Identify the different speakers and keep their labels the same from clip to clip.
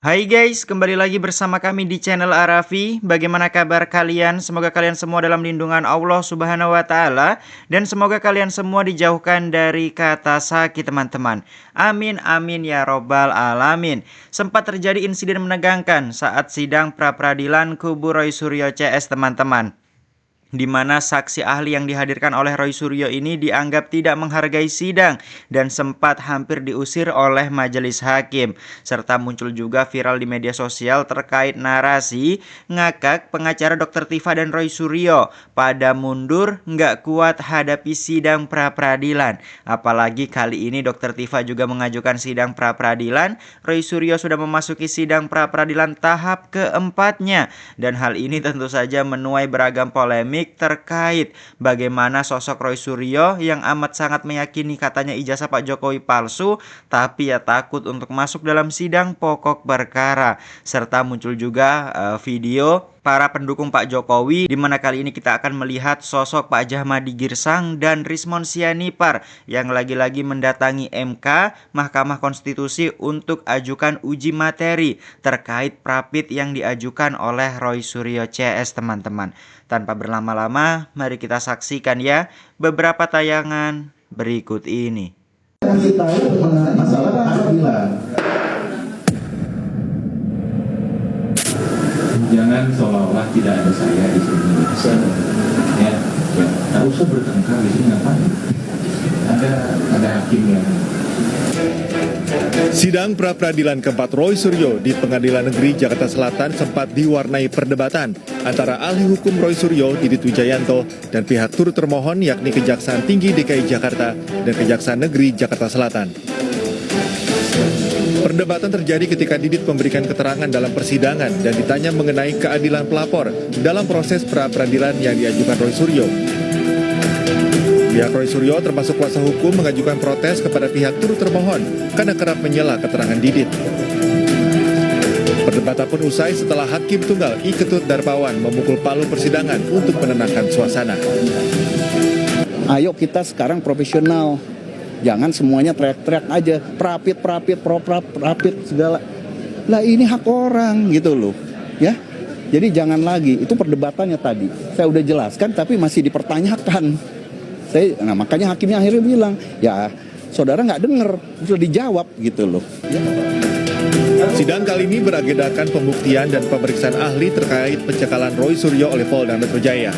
Speaker 1: Hai guys, kembali lagi bersama kami di channel Arafi. Bagaimana kabar kalian? Semoga kalian semua dalam lindungan Allah Subhanahu wa taala dan semoga kalian semua dijauhkan dari kata sakit, teman-teman. Amin amin ya robbal alamin. Sempat terjadi insiden menegangkan saat sidang pra-peradilan kubu Roy Suryo CS, teman-teman, di mana saksi ahli yang dihadirkan oleh Roy Suryo ini dianggap tidak menghargai sidang dan sempat hampir diusir oleh majelis hakim. Serta muncul juga viral di media sosial terkait narasi ngakak pengacara Dr. Tifa dan Roy Suryo pada mundur nggak kuat hadapi sidang pra-peradilan. Apalagi kali ini Dr. Tifa juga mengajukan sidang pra-peradilan, Roy Suryo sudah memasuki sidang pra-peradilan tahap keempatnya. Dan hal ini tentu saja menuai beragam polemik terkait bagaimana sosok Roy Suryo yang amat sangat meyakini katanya ijazah Pak Jokowi palsu, tapi ya takut untuk masuk dalam sidang pokok perkara. Serta muncul juga video para pendukung Pak Jokowi, di mana kali ini kita akan melihat sosok Pak Jahmadi Girsang dan Rismon Sianipar yang lagi-lagi mendatangi MK, Mahkamah Konstitusi, untuk ajukan uji materi terkait prapit yang diajukan oleh Roy Suryo CS, teman-teman. Tanpa berlama-lama, mari kita saksikan ya beberapa tayangan berikut ini.
Speaker 2: Kasih tahu masalah keadilan.
Speaker 3: Jangan seolah-olah tidak ada saya di sini. Ya, nggak usah bertengkar di sini, ngapain? Ada hakim yang.
Speaker 4: Sidang pra-peradilan keempat Roy Suryo di Pengadilan Negeri Jakarta Selatan sempat diwarnai perdebatan antara ahli hukum Roy Suryo, Didit Wijayanto, dan pihak turut termohon yakni Kejaksaan Tinggi DKI Jakarta dan Kejaksaan Negeri Jakarta Selatan. Perdebatan terjadi ketika Didit memberikan keterangan dalam persidangan dan ditanya mengenai keadilan pelapor dalam proses pra-peradilan yang diajukan Roy Suryo. Pihak Roy Suryo termasuk kuasa hukum mengajukan protes kepada pihak turut termohon karena kerap menyela keterangan Didit. Perdebatan pun usai setelah Hakim Tunggal I Ketut Darmawan memukul palu persidangan untuk menenangkan suasana.
Speaker 2: Ayo kita sekarang profesional. Jangan semuanya teriak-teriak aja, prapit segala. Lah ini hak orang gitu loh, ya. Jadi jangan lagi, itu perdebatannya tadi. Saya udah jelaskan tapi masih dipertanyakan. Nah makanya hakimnya akhirnya bilang, ya saudara nggak denger, sudah dijawab gitu loh. Ya.
Speaker 4: Sidang kali ini beragendakan pembuktian dan pemeriksaan ahli terkait pencekalan Roy Suryo oleh Polda Metro Jaya.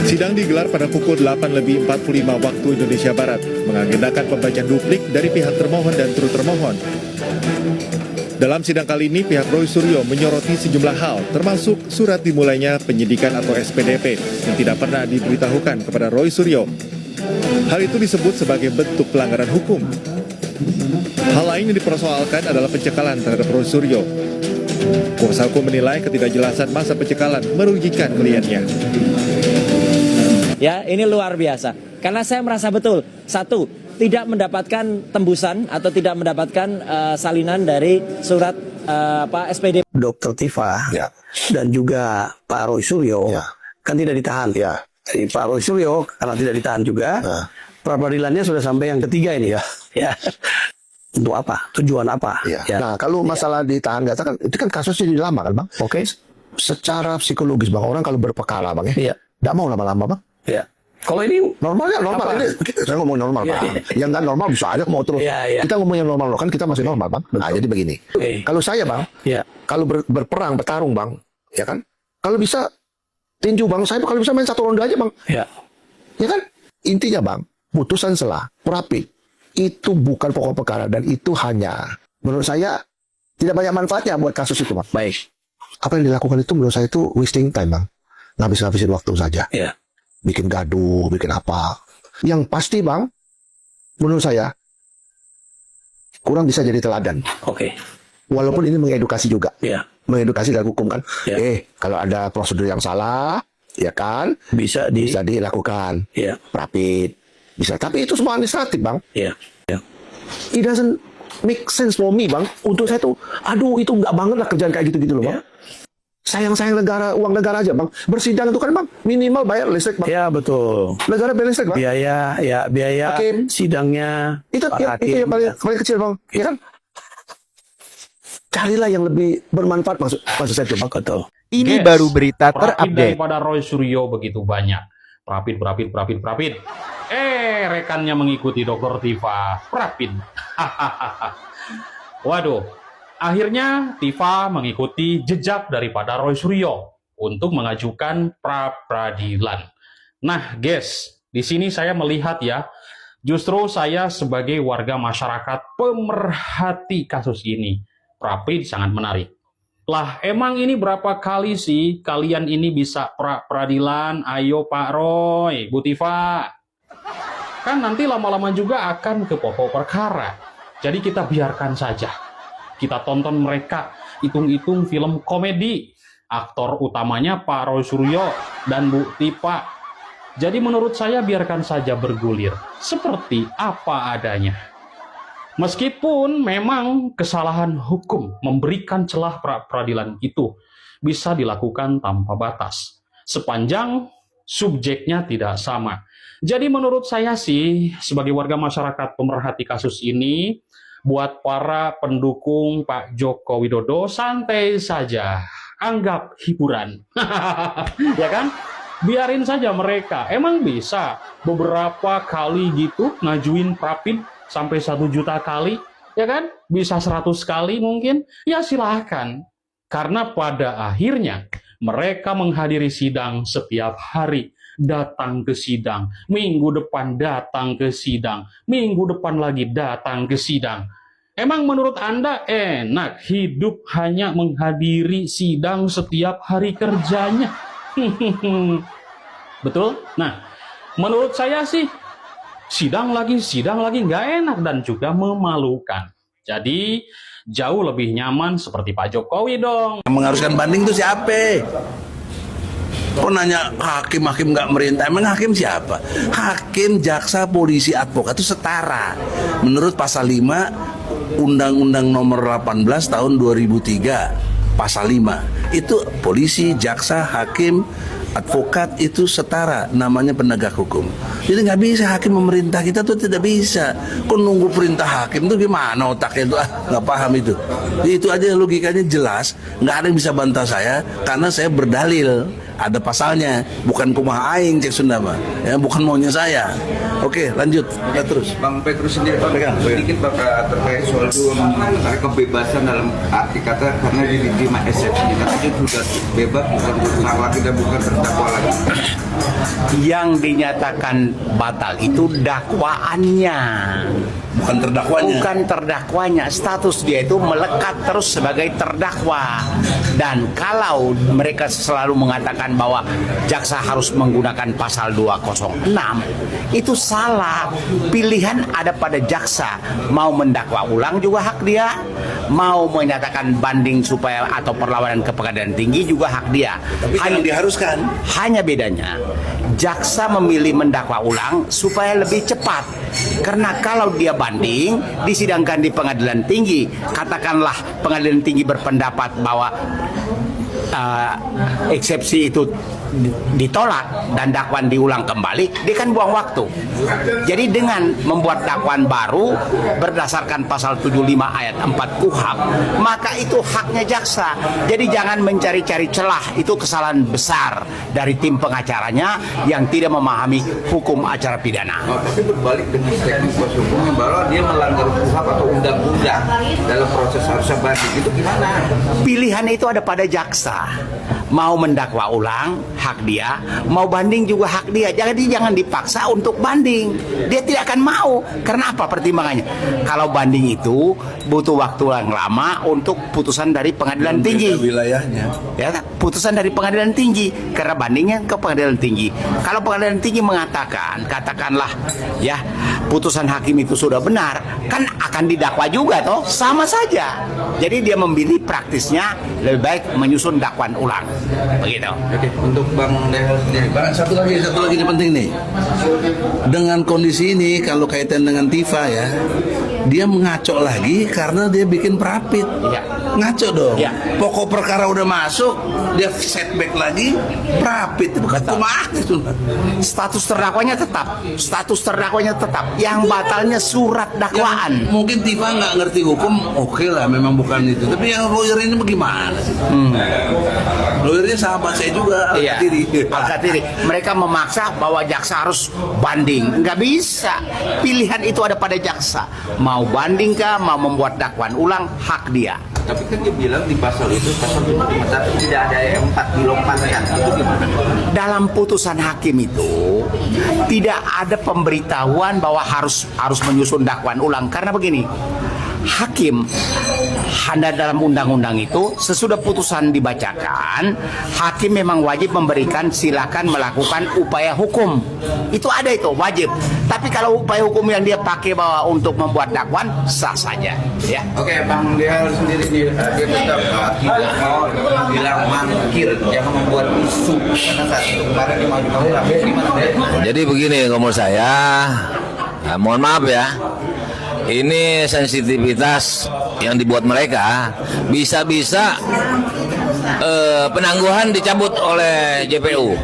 Speaker 4: Sidang digelar pada pukul 8:45 waktu Indonesia Barat, mengagendakan pembacaan duplik dari pihak termohon dan turut termohon. Dalam sidang kali ini, pihak Roy Suryo menyoroti sejumlah hal, termasuk surat dimulainya penyidikan atau SPDP yang tidak pernah diberitahukan kepada Roy Suryo. Hal itu disebut sebagai bentuk pelanggaran hukum. Hal lain yang dipersoalkan adalah pencekalan terhadap Roy Suryo. Kuasa hukum menilai ketidakjelasan masa pencekalan merugikan kliennya.
Speaker 5: Ya, ini luar biasa. Karena saya merasa betul, satu, tidak mendapatkan tembusan atau tidak mendapatkan salinan dari surat SPD.
Speaker 6: Dr. Tifa dan juga Pak Roy Suryo kan tidak ditahan. Jadi Pak Roy Suryo karena tidak ditahan juga, pra-peradilannya sudah sampai yang ketiga ini. Ya. Untuk apa? Tujuan apa? Ya.
Speaker 7: Nah, kalau masalah ditahan, itu kan kasusnya lama kan, Bang?
Speaker 6: Oke.
Speaker 7: Secara psikologis, Bang, orang kalau berperkara, Bang,
Speaker 6: Iya.
Speaker 7: nggak mau lama-lama, Bang.
Speaker 6: Ya. Kalau ini
Speaker 7: Normalnya normal.
Speaker 6: Apa?
Speaker 7: Ini, saya ngomong normal, Bang. Yang nggak normal bisa aja mau terus.
Speaker 6: Iya.
Speaker 7: Kita ngomong yang normal, kan kita masih normal, Bang. Nah, jadi begini.
Speaker 6: Oke.
Speaker 7: Kalau saya, Bang, kalau berperang, bertarung, Bang, ya kan? Kalau bisa tinju, Bang, saya kalau bisa main satu ronde aja, Bang.
Speaker 6: Ya.
Speaker 7: Ya kan? Intinya, Bang, putusan selah, prapit, itu bukan pokok perkara dan itu hanya, menurut saya, tidak banyak manfaatnya buat kasus itu, Bang.
Speaker 6: Baik.
Speaker 7: Apa yang dilakukan itu menurut saya itu wasting time, Bang. Ngabis-ngabisin waktu saja.
Speaker 6: Ya.
Speaker 7: Bikin gaduh, bikin apa. Yang pasti, Bang, menurut saya, kurang bisa jadi teladan.
Speaker 6: Oke.
Speaker 7: Walaupun ini mengedukasi juga.
Speaker 6: Ya.
Speaker 7: Mengedukasi dalam hukum kan.
Speaker 6: Ya.
Speaker 7: Kalau ada prosedur yang salah, ya kan,
Speaker 6: Bisa
Speaker 7: dilakukan.
Speaker 6: Ya.
Speaker 7: Rapid. Bisa. Tapi itu semua administratif, Bang.
Speaker 6: Ya.
Speaker 7: It doesn't make sense for me, Bang. Untuk saya tuh, aduh, itu nggak banget lah kerjaan kayak gitu-gitu loh, Bang. Sayang-sayang negara, uang negara aja, Bang. Bersidang itu kan, Bang, minimal bayar listrik, Bang.
Speaker 6: Ya, betul.
Speaker 7: Negara bayar listrik, Bang.
Speaker 6: Biaya
Speaker 7: Hakim.
Speaker 6: sidangnya
Speaker 7: Itu
Speaker 6: Pak
Speaker 7: yang
Speaker 6: Hakim.
Speaker 7: paling kecil, Bang. Ya kan? carilah yang lebih bermanfaat maksud saya itu, Bang.
Speaker 6: Betul.
Speaker 1: Ini
Speaker 8: Guys,
Speaker 1: baru berita
Speaker 8: Prapit
Speaker 1: terupdate.
Speaker 8: daripada Roy Suryo begitu banyak. Prapit. Rekannya mengikuti Dr. Tifa. Prapit. Waduh. Akhirnya Tifa mengikuti jejak daripada Roy Suryo untuk mengajukan pra-peradilan. Nah, guys, di sini saya melihat ya, justru saya sebagai warga masyarakat pemerhati kasus ini, Prapit sangat menarik. Lah, emang ini berapa kali sih kalian ini bisa peradilan? Ayo Pak Roy, Bu Tifa. Kan nanti lama-lama juga akan ke pokok perkara. Jadi kita biarkan saja. Kita tonton mereka hitung-hitung film komedi. Aktor utamanya Pak Roy Suryo dan Bu Tifa. Jadi menurut saya biarkan saja bergulir. Seperti apa adanya. Meskipun memang kesalahan hukum memberikan celah peradilan itu bisa dilakukan tanpa batas, sepanjang subjeknya tidak sama. Jadi menurut saya sih, sebagai warga masyarakat pemerhati kasus ini, buat para pendukung Pak Joko Widodo, santai saja, anggap hiburan. Ya kan? Biarin saja mereka, emang bisa beberapa kali gitu ngajuin Prapit, sampai 1 juta kali, ya kan? Bisa 100 kali mungkin, ya silahkan. Karena pada akhirnya mereka menghadiri sidang setiap hari, datang ke sidang, minggu depan datang ke sidang, minggu depan lagi datang ke sidang. Emang menurut Anda enak hidup hanya menghadiri sidang setiap hari kerjanya? Betul? Nah, menurut saya sih, sidang lagi nggak enak dan juga memalukan. Jadi jauh lebih nyaman seperti Pak Jokowi dong.
Speaker 9: Yang mengharuskan banding itu siapa? Kok nanya hakim nggak merintah? Emang hakim siapa? Hakim, jaksa, polisi, advokat itu setara. Menurut pasal 5 Undang-Undang nomor 18 tahun 2003, pasal 5. Itu polisi, jaksa, hakim, advokat itu setara, namanya penegak hukum. Jadi nggak bisa hakim memerintah kita tuh, tidak bisa. Kok nunggu perintah hakim tuh gimana otaknya itu? Nggak paham itu. Jadi itu aja logikanya jelas. Nggak ada yang bisa bantah saya karena saya berdalil. Ada pasalnya, bukan kumaha aing cek Sunda mah. Ya, bukan maunya saya. Oke, lanjut. Kita terus.
Speaker 10: Bang Petrus sendiri sedikit bakal terkait soal kebebasan dalam arti kata karena diterima eksepsi kita aja sudah bebas, bukan lagi dan bukan terdakwa lagi.
Speaker 9: Yang dinyatakan batal itu dakwaannya, bukan terdakwanya. Bukan terdakwanya, status dia itu melekat terus sebagai terdakwa. Dan kalau mereka selalu mengatakan bahwa jaksa harus menggunakan pasal 206, itu salah. Pilihan ada pada jaksa, mau mendakwa ulang juga hak dia, mau menyatakan banding supaya atau perlawanan ke pengadilan tinggi juga hak dia. Tapi hanya diharuskan. Hanya bedanya, jaksa memilih mendakwa ulang supaya lebih cepat. Karena kalau dia banding, disidangkan di pengadilan tinggi, katakanlah pengadilan tinggi berpendapat bahwa eksepsi itu ditolak dan dakwaan diulang kembali, dia kan buang waktu. Jadi dengan membuat dakwaan baru berdasarkan pasal 75 ayat 4 KUHP, maka itu haknya jaksa. Jadi jangan mencari-cari celah, itu kesalahan besar dari tim pengacaranya yang tidak memahami hukum acara pidana.
Speaker 10: Tapi berbalik dengan statement kuasa hukumnya bahwa dia melanggar KUHP atau undang-undang dalam proses harusnya banding, itu gimana?
Speaker 9: Pilihan itu ada pada jaksa. Mau mendakwa ulang, hak dia. Mau banding juga hak dia. Jadi jangan dipaksa untuk banding. Dia tidak akan mau. Karena apa pertimbangannya? Kalau banding itu butuh waktu yang lama untuk putusan dari pengadilan tinggi.
Speaker 10: Wilayahnya.
Speaker 9: Ya, putusan dari pengadilan tinggi. Karena bandingnya ke pengadilan tinggi. Kalau pengadilan tinggi mengatakan, katakanlah, ya, putusan hakim itu sudah benar, kan akan didakwa juga, toh? Sama saja. Jadi dia memilih praktisnya lebih baik menyusun dakwaan ulang. Begitu.
Speaker 10: Oke, untuk Bang Dehel sendiri, Bang,
Speaker 2: Satu lagi ini penting nih. Dengan kondisi ini kalau kaitan dengan Tifa ya, dia mengaco lagi karena dia bikin prapit.
Speaker 9: Iya.
Speaker 2: Ngaco dong.
Speaker 9: Iya.
Speaker 2: Pokok perkara udah masuk, dia setback lagi, prapit. Kumaha itu.
Speaker 9: Status terdakwanya tetap. Yang batalnya surat dakwaan.
Speaker 2: Mungkin Tifa nggak ngerti hukum, oke lah, memang bukan itu. Tapi yang lawyer ini bagaimana? Lawyernya sahabat saya juga,
Speaker 9: Iya. Al-Katiri. Mereka memaksa bahwa jaksa harus banding. Nggak bisa. Pilihan itu ada pada jaksa. Mau banding kah, mau membuat dakwaan ulang, hak dia.
Speaker 10: tapi kan dia bilang di pasal itu pasal 71 tidak ada yang 4 dilompatkan. Itu gimana?
Speaker 9: Dalam putusan hakim itu tidak ada pemberitahuan bahwa harus menyusun dakwaan ulang, karena begini, hakim hanya dalam undang-undang itu sesudah putusan dibacakan, hakim memang wajib memberikan silakan melakukan upaya hukum. Itu ada, itu wajib. Tapi kalau upaya hukum yang dia pakai bahwa untuk membuat dakwaan, sah saja, ya.
Speaker 10: Oke, Bang Dehel sendiri dia tetap tidak mau bilang mangkir, jangan membuat isu karena saat itu kemarin dia maju kamu gimana?
Speaker 11: Jadi begini, menurut saya, mohon maaf ya, ini sensitivitas yang dibuat mereka, bisa-bisa penangguhan dicabut oleh JPU.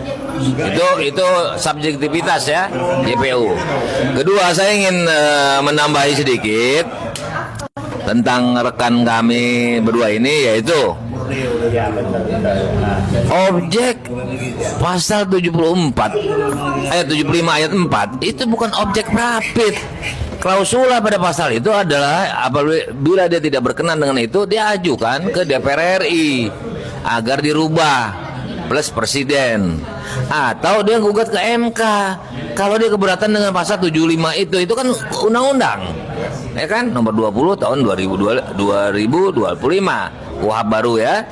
Speaker 11: Itu subjektivitas ya, JPU. Kedua, saya ingin menambahi sedikit tentang rekan kami berdua ini, yaitu objek pasal 74 ayat 75 ayat 4 itu bukan objek prapit. Klausula pada pasal itu adalah apabila dia tidak berkenan dengan itu, dia ajukan ke DPR RI agar dirubah plus presiden, atau dia gugat ke MK kalau dia keberatan dengan pasal 75 itu kan undang-undang, ya kan, nomor 20 tahun 2025 KUHP baru ya.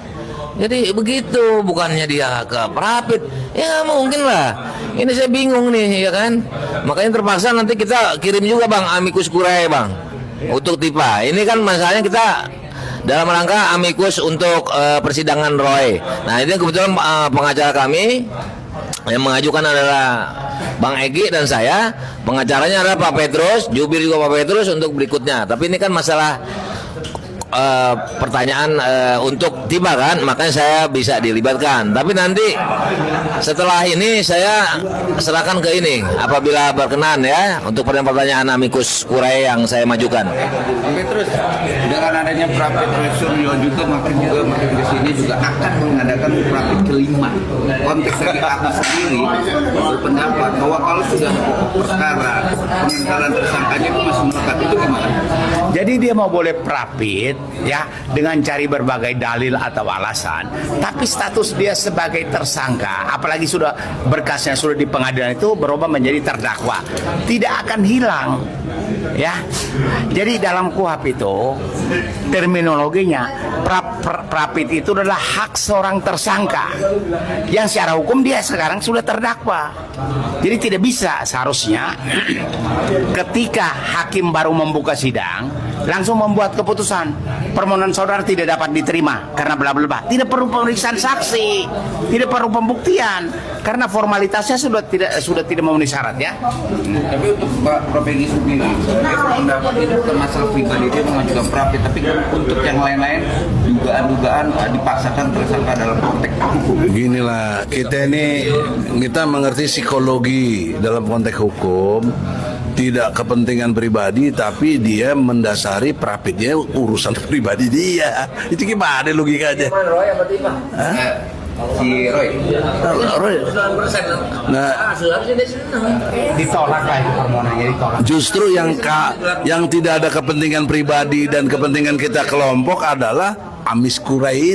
Speaker 11: Jadi begitu, bukannya dia ke prapit. Ya mungkin lah. Ini saya bingung nih, ya kan. Makanya terpaksa nanti kita kirim juga Bang amicus curiae Bang untuk Tifa. Ini kan masalahnya kita dalam rangka amicus untuk persidangan Roy. Nah ini kebetulan pengacara kami yang mengajukan adalah Bang Egy dan saya. Pengacaranya adalah Pak Petrus, jubir juga Pak Petrus untuk berikutnya. Tapi ini kan masalah pertanyaan untuk Tifa kan, makanya saya bisa dilibatkan. Tapi nanti setelah ini saya serahkan ke ini apabila berkenan ya, untuk pertanyaan amicus curiae yang saya majukan.
Speaker 10: Terus dengan adanya prapit Roy Suryo juga makin ke sini juga akan mengadakan prapit kelima. Konteks dari aku sendiri berpendapat bahwa kalau sudah pokok perkara pengingkaran tersangkanya itu masih melekat, itu gimana?
Speaker 9: Jadi dia mau boleh prapit ya dengan cari berbagai dalil atau alasan, tapi status dia sebagai tersangka, apalagi sudah berkasnya sudah di pengadilan, itu berubah menjadi terdakwa, tidak akan hilang ya. Jadi dalam KUHP itu terminologinya prapit itu adalah hak seorang tersangka yang secara hukum dia sekarang sudah terdakwa. Jadi tidak bisa seharusnya ketika hakim baru membuka sidang langsung membuat keputusan permohonan saudara tidak dapat diterima karena bla bla bla. Tidak perlu pemeriksaan saksi, tidak perlu pembuktian karena formalitasnya sudah tidak memenuhi syarat ya.
Speaker 10: Tapi untuk Pak Prof Egy sendiri, dia berpendapat itu bukan masalah pribadi dia mengajukan prapit, tapi untuk yang lain-lain dugaan-dugaan dipaksakan tersangka dalam konteks hukum.
Speaker 2: Beginilah, kita mengerti psikologi dalam konteks hukum. Tidak kepentingan pribadi, tapi dia mendasari prapitnya urusan pribadi dia. Itu gimana logikanya?
Speaker 11: Roy apa Tifa?
Speaker 10: Si Roy.
Speaker 2: Nah,
Speaker 9: Ditolak lah itu permohonannya, ditolak.
Speaker 2: justru yang tidak ada kepentingan pribadi dan kepentingan kita kelompok adalah amicus curiae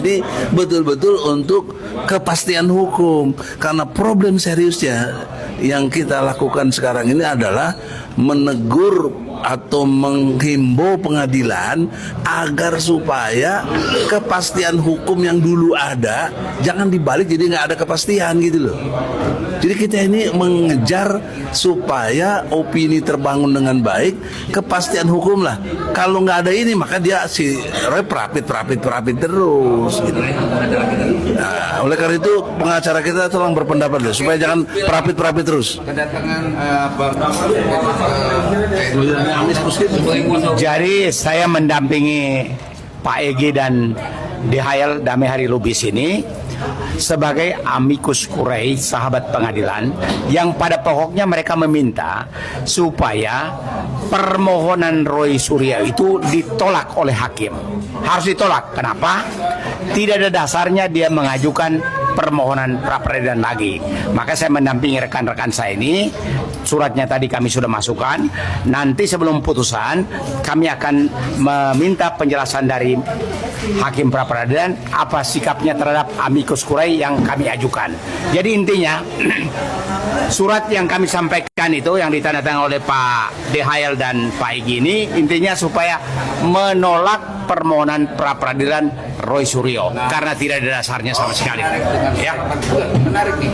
Speaker 2: ini betul-betul untuk kepastian hukum. Karena problem seriusnya yang kita lakukan sekarang ini adalah menegur
Speaker 9: atau menghimbau pengadilan agar supaya kepastian hukum yang dulu ada jangan dibalik jadi nggak ada kepastian gitu loh. Jadi kita ini mengejar supaya opini terbangun dengan baik, kepastian hukum lah. Kalau nggak ada ini maka dia si Roy perapit terus. Gitu. Nah, oleh karena itu pengacara kita tolong berpendapat loh supaya jangan perapit terus.
Speaker 10: Kedatangan
Speaker 9: Jadi saya mendampingi Pak Egi dan DHL Damai Hari Lubis ini sebagai amicus curiae, sahabat pengadilan, yang pada pokoknya mereka meminta supaya permohonan Roy Suryo itu ditolak oleh hakim. Harus ditolak. Kenapa? Tidak ada dasarnya dia mengajukan permohonan pra-peradilan lagi. Maka saya mendampingi rekan-rekan saya ini. Suratnya tadi kami sudah masukkan. Nanti sebelum putusan kami akan meminta penjelasan dari hakim pra-peradilan apa sikapnya terhadap amicus curiae yang kami ajukan. Jadi intinya surat yang kami sampaikan itu yang ditandatangani oleh Pak DHL dan Pak Egi ini intinya supaya menolak permohonan pra-peradilan Roy Suryo karena tidak ada dasarnya sama sekali. Ya.
Speaker 10: Menarik nih,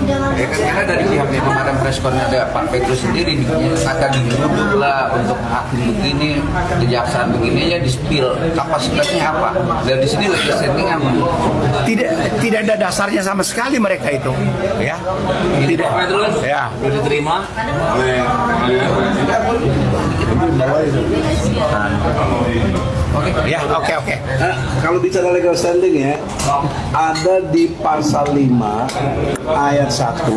Speaker 10: karena dari pihaknya pemadam preskon ada Pak Petrus sendiri akan dituduh lah untuk hakim begini, kejaksaan begini ya di-spill kapasitasnya apa? Dan di sini lebih settingan.
Speaker 9: Tidak ada dasarnya sama sekali mereka itu. Ya. Tidak. Ya.
Speaker 11: Diterima.
Speaker 9: Ya, oke.
Speaker 7: Nah, kalau bicara legal standing ya, ada di pasal 5 ayat 1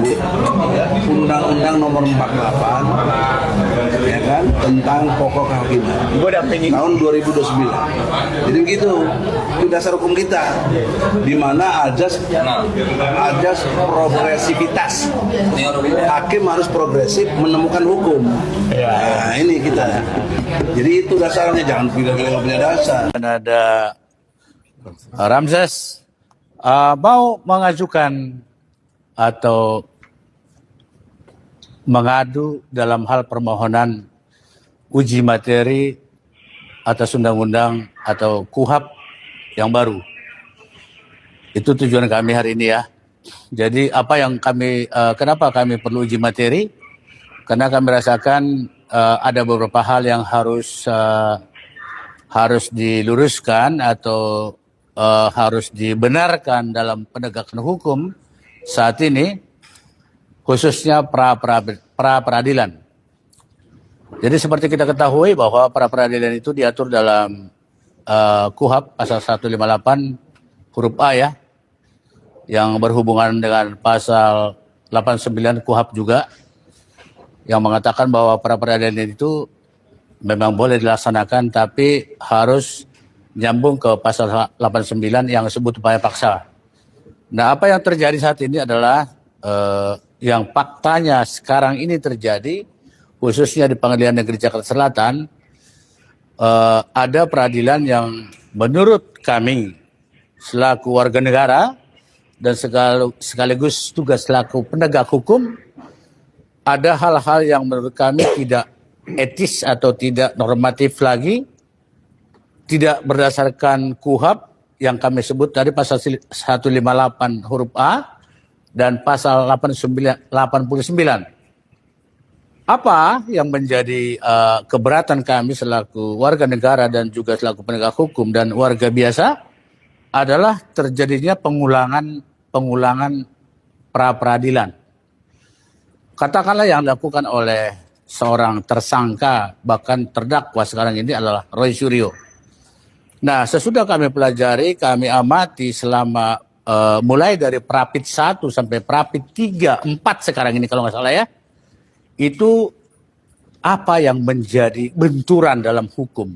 Speaker 7: Undang-Undang nomor 48 ya kan tentang pokok kehakiman tahun 2029. Jadi begitu itu dasar hukum kita di mana ajas progresivitas. Hakim harus progresif menemukan hukum. Nah, ini kita. Jadi itu dasarnya, jangan pilih-pilih punya dasar.
Speaker 9: Ada Ramses mau mengajukan atau mengadu dalam hal permohonan uji materi atas undang-undang atau KUHAP yang baru. Itu tujuan kami hari ini ya. Jadi apa yang kenapa kami perlu uji materi? Karena kami rasakan ada beberapa hal yang harus diluruskan atau harus dibenarkan dalam penegakan hukum saat ini, khususnya pra-peradilan. Jadi seperti kita ketahui bahwa pra-peradilan itu diatur dalam KUHAP pasal 158 huruf A ya, yang berhubungan dengan pasal 89 KUHAP juga, yang mengatakan bahwa pra-peradilan itu memang boleh dilaksanakan tapi harus nyambung ke pasal 89 yang disebut upaya paksa. Nah, apa yang terjadi saat ini adalah yang faktanya sekarang ini terjadi, khususnya di Pengadilan Negeri Jakarta Selatan, ada peradilan yang menurut kami selaku warga negara dan sekaligus tugas selaku penegak hukum, ada hal-hal yang menurut kami tidak etis atau tidak normatif lagi, tidak berdasarkan KUHAP yang kami sebut tadi pasal 158 huruf A dan pasal 89. Apa yang menjadi keberatan kami selaku warga negara dan juga selaku penegak hukum dan warga biasa adalah terjadinya pengulangan pra-peradilan. Katakanlah yang dilakukan oleh seorang tersangka bahkan terdakwa sekarang ini adalah Roy Suryo. Nah, sesudah kami pelajari, kami amati selama mulai dari Prapit 1 sampai Prapit 3, 4 sekarang ini kalau nggak salah ya, itu apa yang menjadi benturan dalam hukum,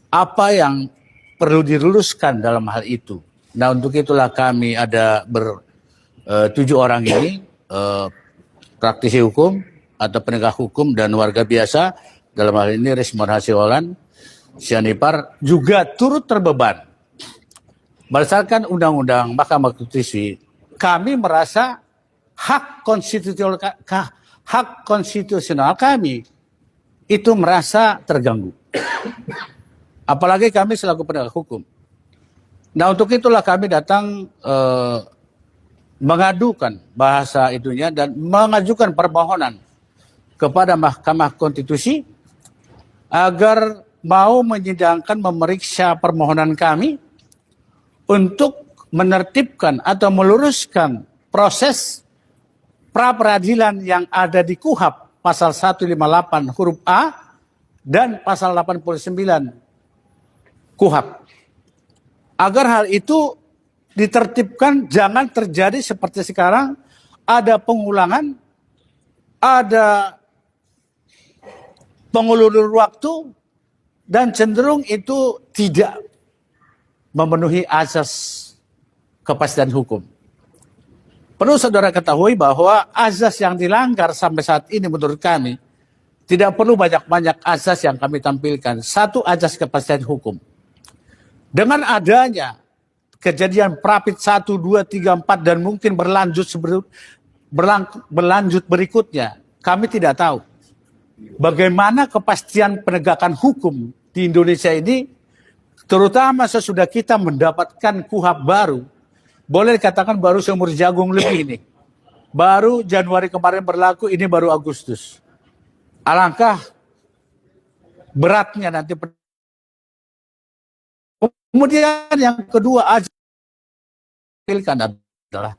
Speaker 9: apa yang perlu diluruskan dalam hal itu. Nah, untuk itulah kami ada 7 orang ini, praktisi hukum atau penegak hukum dan warga biasa, dalam hal ini Rismon Hasiolan, Sianipar, juga turut terbeban. Berdasarkan Undang-Undang Mahkamah Konstitusi, kami merasa hak konstitusional kami
Speaker 12: itu merasa terganggu. Apalagi kami selaku penegak hukum. Nah, untuk itulah kami datang mengadukan bahasa itunya dan mengajukan permohonan kepada Mahkamah Konstitusi agar mau menyidangkan, memeriksa permohonan kami untuk menertibkan atau meluruskan proses pra-peradilan yang ada di KUHP pasal 158 huruf A dan pasal 89 KUHP. Agar hal itu ditertibkan, jangan terjadi seperti sekarang, ada pengulangan, ada pengulur waktu, dan cenderung itu tidak memenuhi azas kepastian hukum. Perlu saudara ketahui bahwa azas yang dilanggar sampai saat ini menurut kami, tidak perlu banyak-banyak azas yang kami tampilkan. Satu, azas kepastian hukum. Dengan adanya kejadian Prapit 1, 2, 3, 4 dan mungkin berlanjut berikutnya, kami tidak tahu bagaimana kepastian penegakan hukum di Indonesia ini, terutama sesudah kita mendapatkan KUHP baru, boleh dikatakan baru seumur jagung lebih ini. Baru Januari kemarin berlaku, ini baru Agustus. Alangkah beratnya nanti. Kemudian yang kedua, azas adalah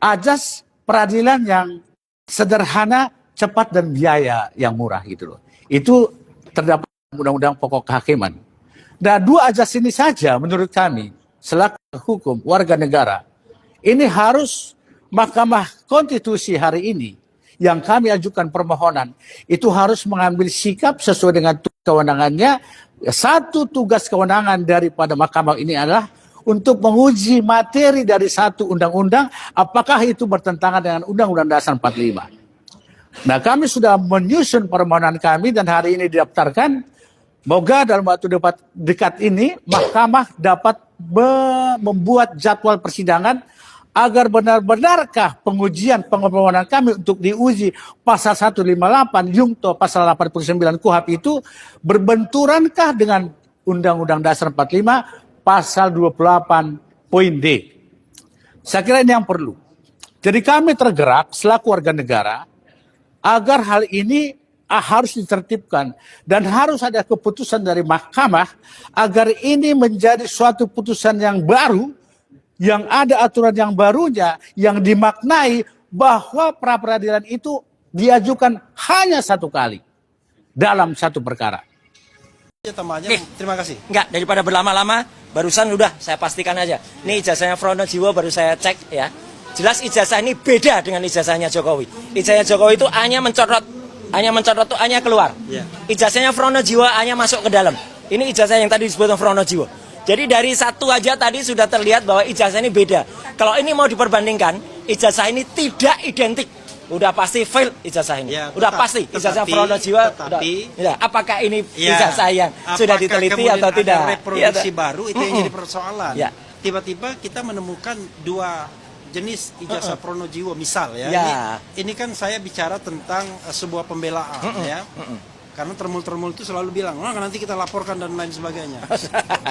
Speaker 12: azas peradilan yang sederhana, cepat dan biaya yang murah gitu loh. Itu terdapat Undang-Undang Pokok Kehakiman. Nah, dua azas ini saja menurut kami selaku hukum warga negara, ini harus Mahkamah Konstitusi hari ini yang kami ajukan permohonan itu harus mengambil sikap sesuai dengan kewenangannya. Satu tugas kewenangan daripada mahkamah ini adalah untuk menguji materi dari satu undang-undang, apakah itu bertentangan dengan Undang-Undang Dasar 45. Nah, kami sudah menyusun permohonan kami dan hari ini didaftarkan. Moga dalam waktu dekat ini mahkamah dapat membuat jadwal persidangan agar benar-benarkah pengujian permohonan kami untuk diuji pasal 158 Yungto pasal 89 KUHP itu berbenturankah dengan Undang-Undang Dasar 45 pasal 28 poin D. Saya kira ini yang perlu. Jadi kami tergerak selaku warga negara agar hal ini harus ditertibkan dan harus ada keputusan dari mahkamah agar ini menjadi suatu putusan yang baru, yang ada aturan yang barunya, yang dimaknai bahwa pra-peradilan itu diajukan hanya satu kali dalam satu perkara.
Speaker 5: Terima kasih. Enggak, daripada berlama-lama, barusan udah saya pastikan aja. Ini ijazahnya Frono Jiwo baru saya cek ya. Jelas ijazah ini beda dengan ijazahnya Jokowi. Ijazahnya Jokowi itu hanya mencorot tuh hanya keluar. Ijazahnya Frono Jiwo hanya masuk ke dalam. Ini ijazah yang tadi disebut Frono Jiwo. Jadi dari satu aja tadi sudah terlihat bahwa ijazah ini beda. Kalau ini mau diperbandingkan, ijazah ini tidak identik. Udah pasti fail ijazah ini. Udah pasti ijazah Frono Jiwo. Apakah ini ijazah yang sudah diteliti atau tidak?
Speaker 13: Reproduksi baru itu yang jadi persoalan. Tiba-tiba kita menemukan dua jenis ijazah Frono Jiwo misal ya. Ini kan saya bicara tentang sebuah pembelaan ya. Karena termul-termul itu selalu bilang, nanti kita laporkan dan lain sebagainya.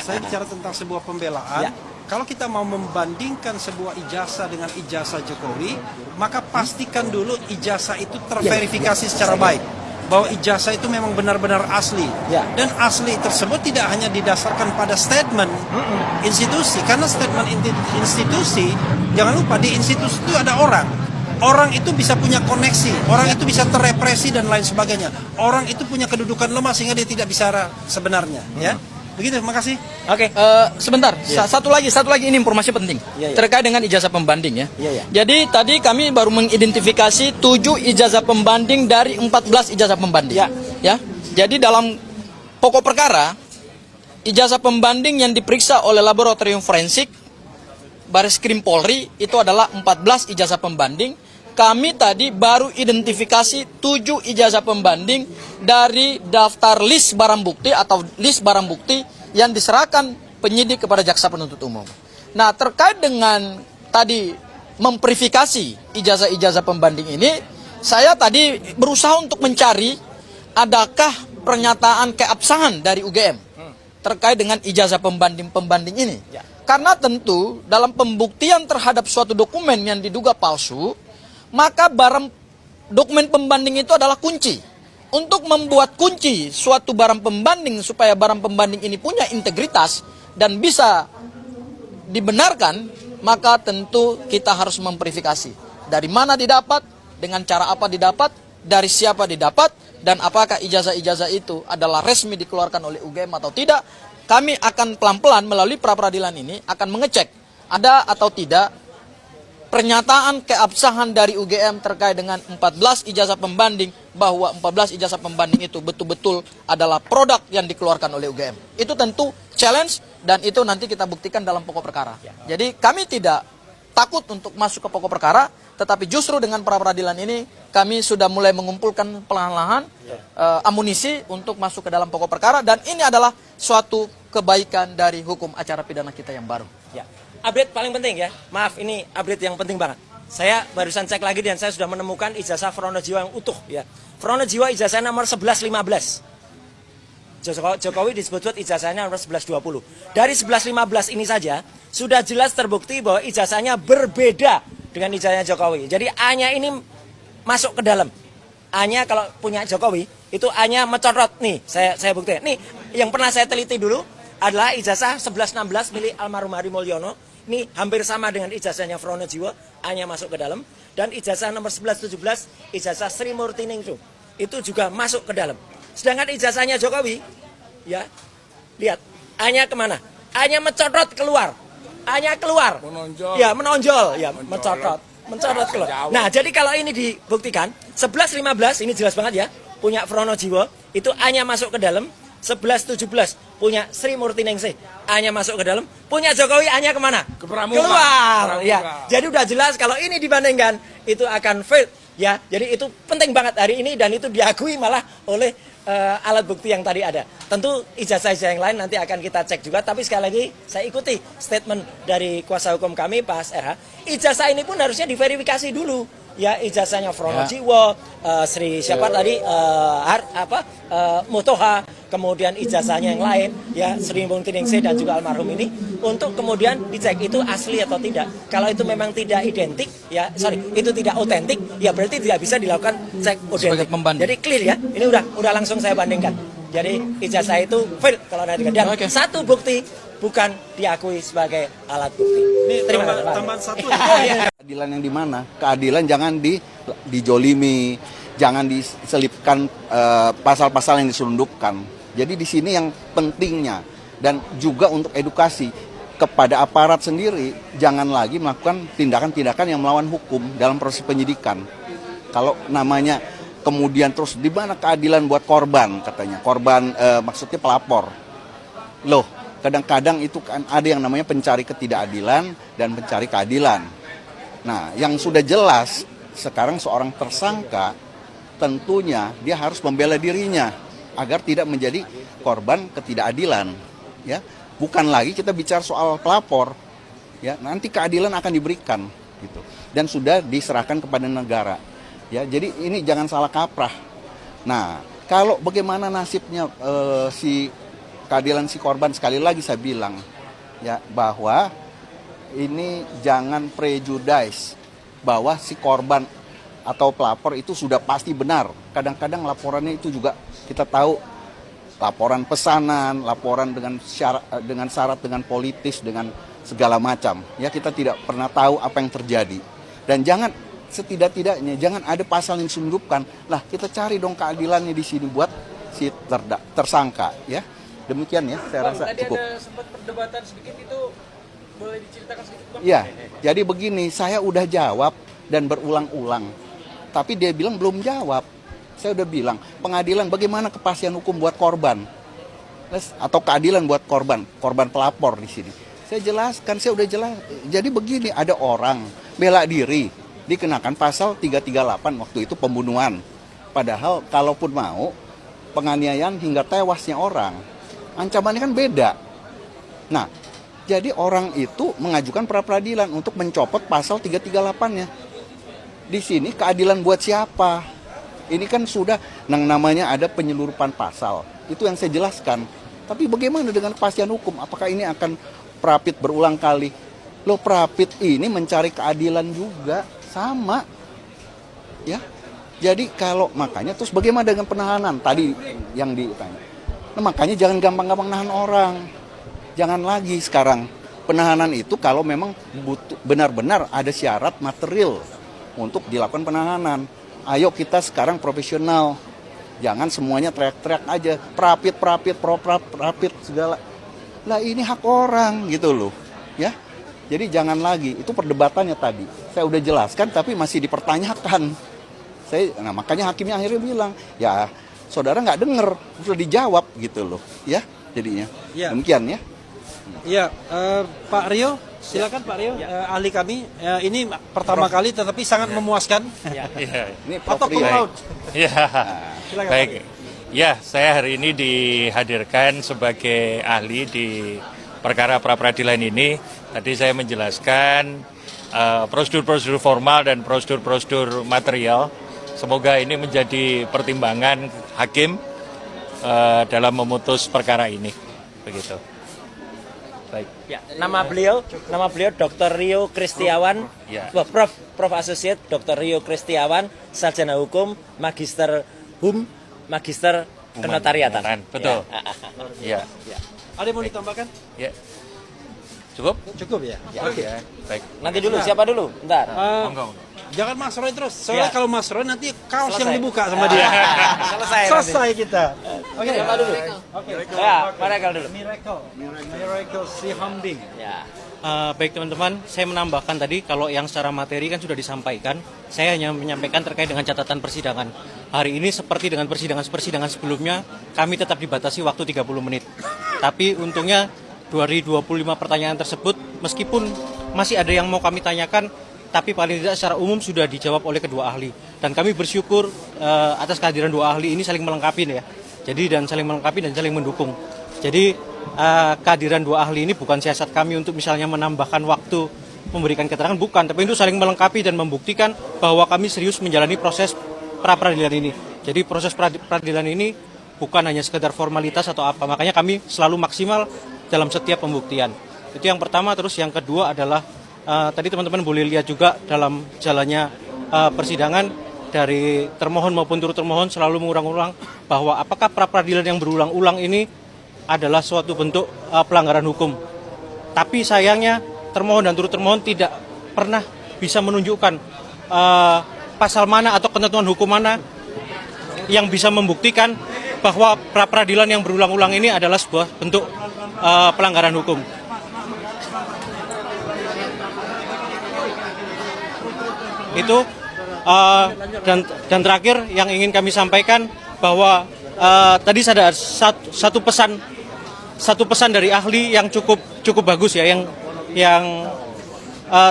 Speaker 13: Saya bicara tentang sebuah pembelaan. Kalau kita mau membandingkan sebuah ijazah dengan ijazah Jokowi, maka pastikan dulu ijazah itu terverifikasi secara baik. Bahwa ijazah itu memang benar-benar asli. Dan asli tersebut tidak hanya didasarkan pada statement institusi. Karena statement institusi, jangan lupa di institusi itu ada orang. Orang itu bisa punya koneksi, orang itu bisa terrepresi dan lain sebagainya. Orang itu punya kedudukan lemah sehingga dia tidak bicara sebenarnya. Ya, begitu. Makasih.
Speaker 14: Oke. Sebentar. Satu lagi ini informasi penting terkait dengan ijazah pembanding ya. Jadi tadi kami baru mengidentifikasi 7 ijazah pembanding dari 14 ijazah pembanding. Ya. Jadi dalam pokok perkara ijazah pembanding yang diperiksa oleh laboratorium forensik Bareskrim Polri itu adalah 14 ijazah pembanding. Kami tadi baru identifikasi 7 ijazah pembanding dari daftar list barang bukti atau list barang bukti yang diserahkan penyidik kepada jaksa penuntut umum. Nah, terkait dengan tadi memverifikasi ijazah-ijazah pembanding ini, saya tadi berusaha untuk mencari adakah pernyataan keabsahan dari UGM terkait dengan ijazah pembanding ini. Karena tentu dalam pembuktian terhadap suatu dokumen yang diduga palsu, maka dokumen pembanding itu adalah kunci. Untuk membuat kunci suatu barang pembanding supaya barang pembanding ini punya integritas dan bisa dibenarkan, maka tentu kita harus memverifikasi. Dari mana didapat, dengan cara apa didapat, dari siapa didapat, dan apakah ijazah-ijazah itu adalah resmi dikeluarkan oleh UGM atau tidak. Kami akan pelan-pelan melalui pra-peradilan ini akan mengecek ada atau tidak pernyataan keabsahan dari UGM terkait dengan 14 ijazah pembanding, bahwa 14 ijazah pembanding itu betul-betul adalah produk yang dikeluarkan oleh UGM. Itu tentu challenge dan itu nanti kita buktikan dalam pokok perkara. Jadi kami tidak takut untuk masuk ke pokok perkara, tetapi justru dengan pra-peradilan ini kami sudah mulai mengumpulkan perlahan-lahan amunisi untuk masuk ke dalam pokok perkara, dan ini adalah suatu kebaikan dari hukum acara pidana kita yang baru.
Speaker 5: Ya. Update paling penting ya, maaf ini update yang penting banget. Saya barusan cek lagi dan saya sudah menemukan ijazah Frono Jiwa yang utuh ya. Frono Jiwa ijazah nomor 1115. Jokowi disebut ijazahnya nomor 1120. Dari 1115 ini saja sudah jelas terbukti bahwa ijazahnya berbeda dengan ijazahnya Jokowi. Jadi A-nya ini masuk ke dalam. A-nya kalau punya Jokowi itu A-nya mencorot nih. Saya buktikan. Nih yang pernah saya teliti dulu adalah ijazah 1116 milik almarhum Hari Mulyono. Ini hampir sama dengan ijazahnya Frono Jiwo, A-nya masuk ke dalam. Dan ijazah nomor 1117, ijazah Sri Murti Ningsu, itu juga masuk ke dalam. Sedangkan ijazahnya Jokowi, ya, lihat, A-nya kemana? A-nya mencorot keluar. A-nya keluar. Menonjol. Ya, menonjol. Ya, mencorot keluar. Nah, jadi kalau ini dibuktikan, 1115, ini jelas banget ya, punya Frono Jiwo, itu A-nya masuk ke dalam. 1117 punya Sri Murti Ningsih, A-nya masuk ke dalam. Punya Jokowi, A-nya kemana? Ke Pramuka. Keluar. Ya. Jadi udah jelas kalau ini dibandingkan itu akan fail. Ya, jadi itu penting banget hari ini dan itu diakui malah oleh alat bukti yang tadi ada. Tentu ijazah-ijazah yang lain nanti akan kita cek juga. Tapi sekali lagi saya ikuti statement dari kuasa hukum kami Pak RH. Ijazah ini pun harusnya diverifikasi dulu. Ya, ijazahnya Frono Jiwo, Sri siapa tadi Mutoha, kemudian ijazahnya yang lain ya Sri Murti Ningsih dan juga almarhum ini, untuk kemudian dicek itu asli atau tidak. Kalau itu memang tidak identik ya, itu tidak otentik, ya berarti tidak bisa dilakukan cek otentik. Jadi clear ya. Ini udah langsung saya bandingkan. Jadi ijazah itu fail kalau nanti dan satu bukti bukan diakui sebagai alat bukti.
Speaker 13: Ini tambahan satu.
Speaker 2: Keadilan yang di mana? Keadilan jangan dijolimi, jangan diselipkan pasal-pasal yang diselundupkan. Jadi di sini yang pentingnya dan juga untuk edukasi kepada aparat sendiri, jangan lagi melakukan tindakan-tindakan yang melawan hukum dalam proses penyidikan. Kalau namanya kemudian terus di mana keadilan buat korban katanya, korban maksudnya pelapor. Loh, kadang-kadang itu kan ada yang namanya pencari ketidakadilan dan pencari keadilan. Nah, yang sudah jelas sekarang seorang tersangka tentunya dia harus membela dirinya agar tidak menjadi korban ketidakadilan, ya. Bukan lagi kita bicara soal pelapor, ya. Nanti keadilan akan diberikan, gitu. Dan sudah diserahkan kepada negara, ya. Jadi ini jangan salah kaprah. Nah, kalau bagaimana nasibnya si keadilan si korban, sekali lagi saya bilang, ya, bahwa ini jangan prejudice bahwa si korban atau pelapor itu sudah pasti benar. Kadang-kadang laporannya itu juga kita tahu laporan pesanan, laporan dengan syarat dengan politis, dengan segala macam. Ya, kita tidak pernah tahu apa yang terjadi. Dan jangan setidak-tidaknya jangan ada pasal yang diselundupkan. Lah, kita cari dong keadilannya di sini buat si tersangka, ya. Demikian ya, saya rasa cukup.
Speaker 14: Tadi ada sempat perdebatan sedikit, itu boleh diceritakan sedikit, Bang?
Speaker 2: Iya, jadi begini, saya udah jawab dan berulang-ulang. Tapi dia bilang belum jawab. Saya udah bilang, pengadilan bagaimana kepastian hukum buat korban? Atau keadilan buat korban pelapor di sini. Saya jelaskan, saya udah jelas. Jadi begini, ada orang bela diri, dikenakan pasal 338 waktu itu pembunuhan. Padahal kalaupun mau, penganiayaan hingga tewasnya orang, ancamannya kan beda. Nah, jadi orang itu mengajukan pra-peradilan untuk mencopot pasal 338-nya. Di sini keadilan buat siapa? Ini kan sudah yang namanya ada penyelurupan pasal. Itu yang saya jelaskan. Tapi bagaimana dengan kepastian hukum? Apakah ini akan Prapit berulang kali? Loh, Prapit ini mencari keadilan juga, sama. Ya. Jadi kalau makanya terus bagaimana dengan penahanan tadi yang ditanya. Nah, makanya jangan gampang-gampang nahan orang. Jangan lagi sekarang. Penahanan itu kalau memang benar-benar ada syarat material untuk dilakukan penahanan. Ayo kita sekarang profesional. Jangan semuanya teriak-teriak aja. Prapit, prapit segala. Lah ini hak orang gitu loh. Ya. Jadi jangan lagi. Itu perdebatannya tadi. Saya udah jelaskan tapi masih dipertanyakan. Nah makanya hakimnya akhirnya bilang, ya saudara nggak denger, sudah dijawab gitu loh. Ya jadinya. Ya. Demikian ya.
Speaker 13: Ya, Pak Rio, silakan Pak Rio, ahli kami. Ini pertama kali tetapi sangat memuaskan.
Speaker 2: Ini
Speaker 13: Prof Rio.
Speaker 15: Silakan, baik. Ya, saya hari ini dihadirkan sebagai ahli di perkara pra-peradilan ini. Tadi saya menjelaskan prosedur-prosedur formal dan prosedur-prosedur material. Semoga ini menjadi pertimbangan hakim dalam memutus perkara ini. Begitu.
Speaker 5: Baik. Ya, nama beliau Dr. Rio Kristiawan, Prof Associate Dr. Rio Kristiawan, sarjana hukum, magister HUM, magister kenotariatan.
Speaker 15: Betul.
Speaker 5: Ya.
Speaker 15: Ya.
Speaker 13: Ada yang mau ditambahkan?
Speaker 15: Ya. Cukup?
Speaker 13: Cukup ya.
Speaker 5: Oke.
Speaker 15: Ya. Baik.
Speaker 5: Nanti dulu, siapa dulu? Bentar.
Speaker 13: Jangan Mas Roy terus. Soalnya kalau Mas Roy nanti kaos yang dibuka sama dia. Selesai kita. Oke.
Speaker 5: Siapa dulu?
Speaker 13: Oke.
Speaker 5: Ya, Miracle dulu.
Speaker 13: Miracle si Hamding.
Speaker 5: Ya.
Speaker 14: Baik teman-teman, saya menambahkan tadi kalau yang secara materi kan sudah disampaikan. Saya hanya menyampaikan terkait dengan catatan persidangan. Hari ini seperti dengan persidangan sebelumnya, kami tetap dibatasi waktu 30 menit. Tapi untungnya dari 25 pertanyaan tersebut, meskipun masih ada yang mau kami tanyakan, tapi paling tidak secara umum sudah dijawab oleh kedua ahli. Dan kami bersyukur atas kehadiran dua ahli ini saling melengkapi ya. Jadi saling melengkapi dan saling mendukung. Jadi kehadiran dua ahli ini bukan siasat kami untuk misalnya menambahkan waktu memberikan keterangan, bukan. Tapi itu saling melengkapi dan membuktikan bahwa kami serius menjalani proses pra-peradilan ini. Jadi proses peradilan ini bukan hanya sekedar formalitas atau apa. Makanya kami selalu maksimal dalam setiap pembuktian. Itu yang pertama. Terus yang kedua adalah tadi teman-teman boleh lihat juga dalam jalannya persidangan dari termohon maupun turut termohon selalu mengulang-ulang bahwa apakah pra-peradilan yang berulang-ulang ini adalah suatu bentuk pelanggaran hukum. Tapi sayangnya termohon dan turut termohon tidak pernah bisa menunjukkan pasal mana atau ketentuan hukum mana yang bisa membuktikan bahwa pra-peradilan yang berulang-ulang ini adalah sebuah bentuk pelanggaran hukum. Itu dan terakhir yang ingin kami sampaikan bahwa tadi ada satu pesan dari ahli yang cukup bagus ya, yang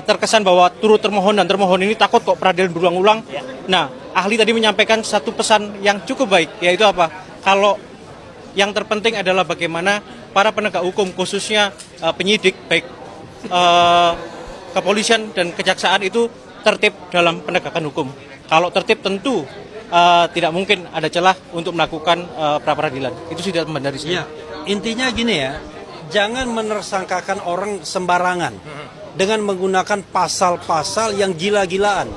Speaker 14: terkesan bahwa turut termohon dan termohon ini takut kok peradilan berulang-ulang. Nah, ahli tadi menyampaikan satu pesan yang cukup baik, yaitu apa? Kalau yang terpenting adalah bagaimana para penegak hukum khususnya penyidik baik kepolisian dan kejaksaan itu tertib dalam penegakan hukum. Kalau tertib tentu tidak mungkin ada celah untuk melakukan pra-peradilan. Itu sudah teman dari saya.
Speaker 13: Ya, intinya gini ya, jangan menersangkakan orang sembarangan dengan menggunakan pasal-pasal yang gila-gilaan,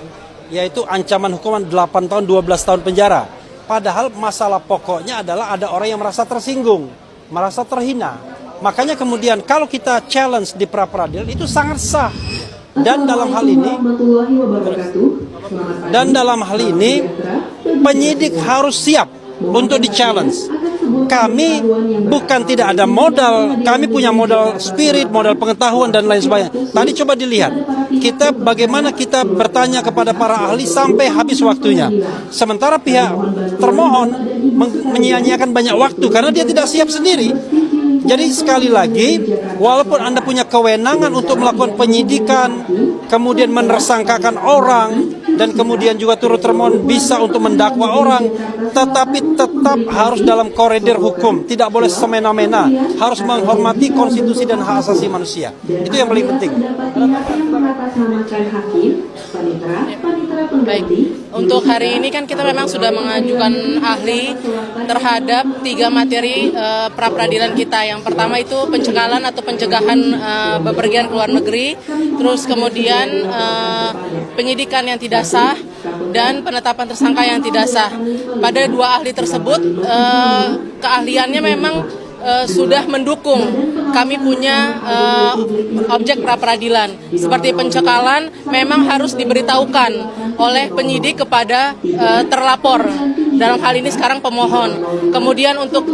Speaker 13: yaitu ancaman hukuman 8 tahun 12 tahun penjara. Padahal masalah pokoknya adalah ada orang yang merasa tersinggung, merasa terhina. Makanya kemudian kalau kita challenge di pra-peradilan itu sangat sah. Dan dalam hal ini penyidik harus siap untuk di-challenge. Kami bukan tidak ada modal, kami punya modal spirit, modal pengetahuan dan lain sebagainya. Tadi coba dilihat, bagaimana kita bertanya kepada para ahli sampai habis waktunya. Sementara pihak termohon menyia-nyiakan banyak waktu karena dia tidak siap sendiri. Jadi sekali lagi, walaupun Anda punya kewenangan untuk melakukan penyidikan, kemudian menersangkakan orang, dan kemudian juga turut termohon bisa untuk mendakwa orang, tetapi tetap harus dalam koridor hukum, tidak boleh semena-mena, harus menghormati konstitusi dan hak asasi manusia. Itu yang paling penting.
Speaker 16: Baik, untuk hari ini kan kita memang sudah mengajukan ahli terhadap 3 materi pra-peradilan kita. Yang pertama itu pencekalan atau pencegahan bepergian ke luar negeri, terus kemudian penyidikan yang tidak sah, dan penetapan tersangka yang tidak sah. Pada 2 ahli tersebut, keahliannya memang sudah mendukung kami punya objek pra-peradilan. Seperti pencekalan memang harus diberitahukan oleh penyidik kepada terlapor, dalam hal ini sekarang pemohon. Kemudian untuk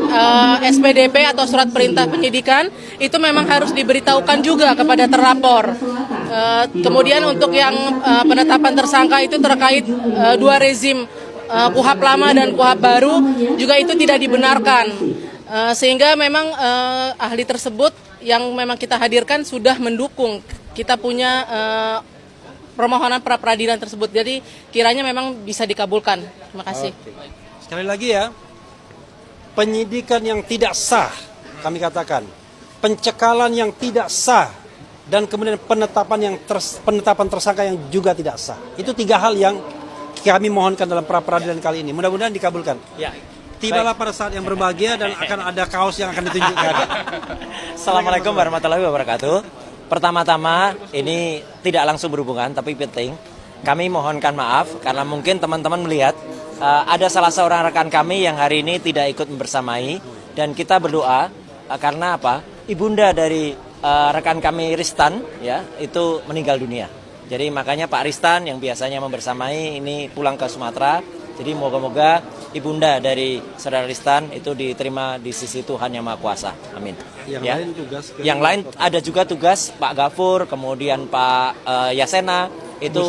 Speaker 16: SPDP atau surat perintah penyidikan itu memang harus diberitahukan juga kepada terlapor. Kemudian untuk yang penetapan tersangka itu terkait 2 rezim, KUHP lama dan KUHP baru, juga itu tidak dibenarkan. Sehingga memang ahli tersebut yang memang kita hadirkan sudah mendukung kita punya permohonan pra-peradilan tersebut. Jadi kiranya memang bisa dikabulkan. Terima kasih.
Speaker 13: Sekali lagi ya, penyidikan yang tidak sah, kami katakan, pencekalan yang tidak sah, dan kemudian penetapan tersangka yang juga tidak sah. Itu 3 hal yang kami mohonkan dalam pra-peradilan kali ini. Mudah-mudahan dikabulkan.
Speaker 5: Ya.
Speaker 13: Tibalah pada saat yang berbahagia dan akan ada kaos yang akan ditunjukkan.
Speaker 5: Assalamualaikum warahmatullahi wabarakatuh. Pertama-tama, ini tidak langsung berhubungan tapi penting. Kami mohonkan maaf karena mungkin teman-teman melihat ada salah seorang rekan kami yang hari ini tidak ikut bersamai, dan kita berdoa karena apa? Ibunda dari rekan kami Ristan ya itu meninggal dunia. Jadi makanya Pak Ristan yang biasanya membersamai ini pulang ke Sumatera. Jadi moga-moga ibunda dari saudara Ristan itu diterima di sisi Tuhan Yang Maha Kuasa. Amin. Yang lain ada juga tugas Pak Gafur, kemudian Pak Yasena, itu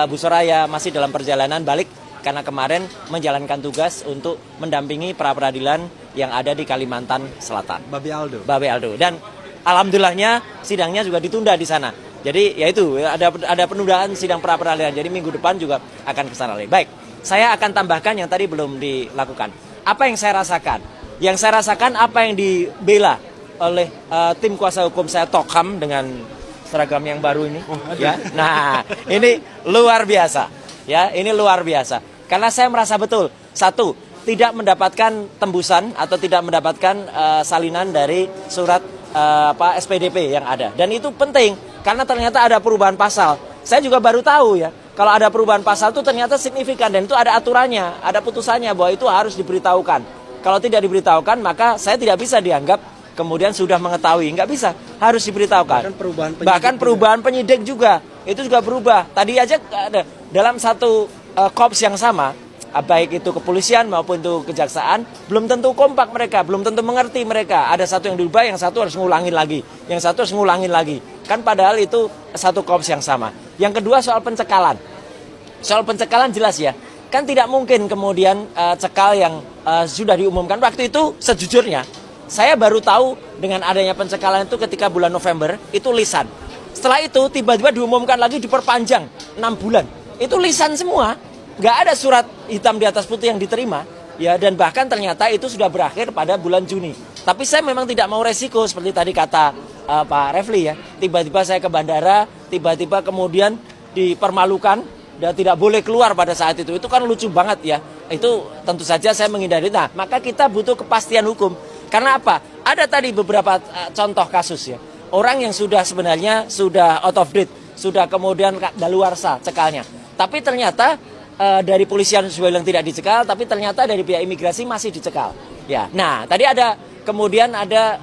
Speaker 5: Bu Soraya masih dalam perjalanan balik karena kemarin menjalankan tugas untuk mendampingi pra-peradilan yang ada di Kalimantan Selatan. Babe Aldo. Dan alhamdulillahnya sidangnya juga ditunda di sana. Jadi ya itu ada penundaan sidang pra-peradilan. Jadi minggu depan juga akan ke sana lagi. Baik. Saya akan tambahkan yang tadi belum dilakukan. Apa yang saya rasakan? Yang saya rasakan apa yang dibela oleh tim kuasa hukum saya Tokham dengan seragam yang baru ini. Ya. Nah, ini luar biasa. Ya, ini luar biasa. Karena saya merasa betul, satu, tidak mendapatkan tembusan atau tidak mendapatkan salinan dari surat SPDP yang ada. Dan itu penting karena ternyata ada perubahan pasal. Saya juga baru tahu ya. Kalau ada perubahan pasal itu ternyata signifikan dan itu ada aturannya, ada putusannya bahwa itu harus diberitahukan. Kalau tidak diberitahukan maka saya tidak bisa dianggap kemudian sudah mengetahui, nggak bisa, harus diberitahukan. Bahkan perubahan penyidik juga, itu juga berubah. Tadi aja dalam satu korps yang sama, baik itu kepolisian maupun itu kejaksaan, belum tentu kompak mereka, belum tentu mengerti mereka. Ada satu yang diubah, yang satu harus ngulangin lagi, yang satu harus ngulangin lagi. Kan padahal itu satu korps yang sama. Yang kedua soal pencekalan. Soal pencekalan jelas ya. Kan tidak mungkin kemudian cekal yang sudah diumumkan. Waktu itu sejujurnya, saya baru tahu dengan adanya pencekalan itu ketika bulan November, itu lisan. Setelah itu tiba-tiba diumumkan lagi diperpanjang 6 bulan. Itu lisan semua. Nggak ada surat hitam di atas putih yang diterima. Ya, dan bahkan ternyata itu sudah berakhir pada bulan Juni. Tapi saya memang tidak mau resiko seperti tadi kata Pak Refli ya. Tiba-tiba saya ke bandara, tiba-tiba kemudian dipermalukan dan tidak boleh keluar pada saat itu. Itu kan lucu banget ya. Itu tentu saja saya menghindari. Nah, maka kita butuh kepastian hukum. Karena apa? Ada tadi beberapa contoh kasus ya. Orang yang sudah sebenarnya sudah out of date, sudah kemudian daluarsa cekalnya. Tapi ternyata dari polisian sudah bilang tidak dicekal, tapi ternyata dari pihak imigrasi masih dicekal. Ya, nah tadi ada kemudian ada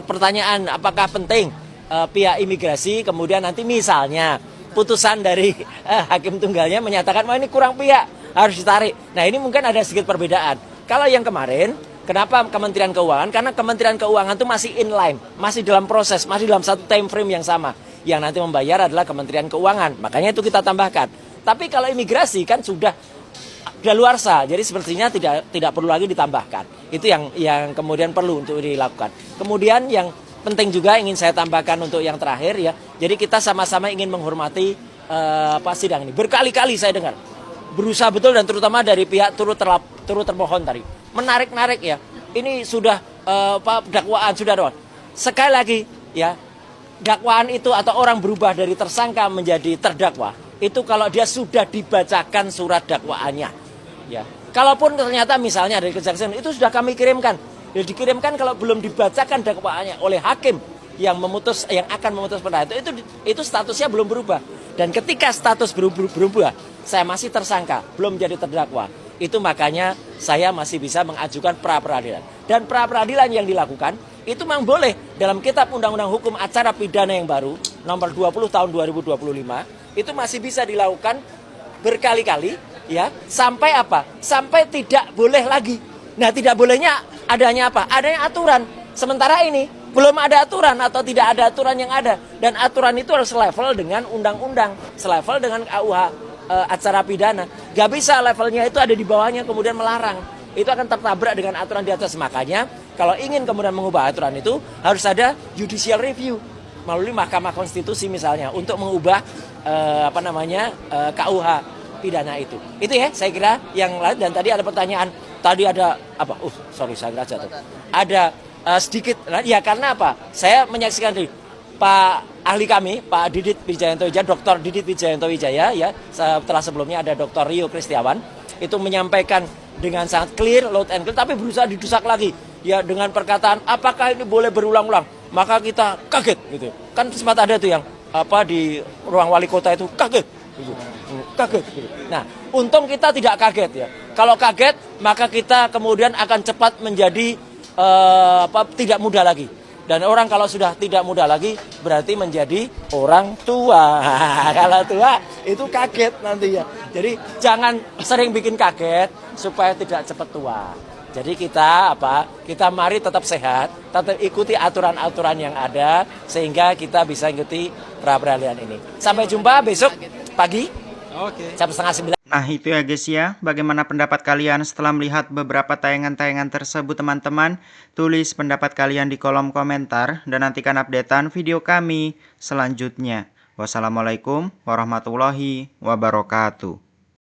Speaker 5: pertanyaan apakah penting pihak imigrasi kemudian nanti misalnya putusan dari hakim tunggalnya menyatakan wah ini kurang pihak harus ditarik. Nah ini mungkin ada sedikit perbedaan. Kalau yang kemarin, kenapa Kementerian Keuangan? Karena Kementerian Keuangan itu masih inline, masih dalam proses, masih dalam satu time frame yang sama. Yang nanti membayar adalah Kementerian Keuangan. Makanya itu kita tambahkan. Tapi kalau imigrasi kan sudah daluarsa, jadi sepertinya tidak perlu lagi ditambahkan. Itu yang kemudian perlu untuk dilakukan. Kemudian yang penting juga ingin saya tambahkan untuk yang terakhir ya. Jadi kita sama-sama ingin menghormati sidang ini. Berkali-kali saya dengar. Berusaha betul dan terutama dari pihak turut termohon tadi. Menarik-narik ya. Ini sudah dakwaan sudah doang. Sekali lagi ya, dakwaan itu atau orang berubah dari tersangka menjadi terdakwa itu kalau dia sudah dibacakan surat dakwaannya. Ya. Kalaupun ternyata misalnya dari kejaksaan itu sudah kami kirimkan. Ya, dikirimkan kalau belum dibacakan dakwaannya oleh hakim yang akan memutus perkara itu statusnya belum berubah. Dan ketika status berubah, saya masih tersangka, belum jadi terdakwa. Itu makanya saya masih bisa mengajukan pra peradilan. Dan pra peradilan yang dilakukan itu memang boleh dalam Kitab Undang-Undang Hukum Acara Pidana yang baru nomor 20 tahun 2025 itu masih bisa dilakukan berkali-kali ya sampai apa? Sampai tidak boleh lagi. Nah, tidak bolehnya adanya apa? Adanya aturan. Sementara ini belum ada aturan atau tidak ada aturan yang ada. Dan aturan itu harus selevel dengan undang-undang, selevel dengan KUH acara pidana. Gak bisa levelnya itu ada di bawahnya kemudian melarang. Itu akan tertabrak dengan aturan di atas. Makanya kalau ingin kemudian mengubah aturan itu harus ada judicial review melalui Mahkamah Konstitusi misalnya untuk mengubah KUH pidana itu. Itu ya saya kira yang lain. Dan tadi ada pertanyaan. Tadi ada apa? Saya kira jatuh. Ada sedikit, ya karena apa? Saya menyaksikan tadi Pak ahli kami, Pak Didit Wijayanto Wijaya, Dr. Didit Wijayanto Wijaya, ya setelah sebelumnya ada Dr. Rio Kristiawan, itu menyampaikan dengan sangat clear, loud and clear, tapi berusaha didusak lagi, ya dengan perkataan apakah ini boleh berulang-ulang, maka kita kaget, gitu. Kan sempat ada tuh yang di ruang wali kota itu kaget, gitu. Kaget. Gitu. Nah, untung kita tidak kaget ya. Kalau kaget, maka kita kemudian akan cepat menjadi tidak muda lagi. Dan orang kalau sudah tidak muda lagi berarti menjadi orang tua. Kalau tua itu kaget nantinya. Jadi jangan sering bikin kaget supaya tidak cepat tua. Jadi kita mari tetap sehat, tetap ikuti aturan-aturan yang ada sehingga kita bisa ikuti pra peradilan ini. Sampai jumpa besok pagi. Jam 8:30.
Speaker 1: Nah itu ya guys ya, bagaimana pendapat kalian setelah melihat beberapa tayangan-tayangan tersebut teman-teman? Tulis pendapat kalian di kolom komentar dan nantikan updatean video kami selanjutnya. Wassalamualaikum warahmatullahi wabarakatuh.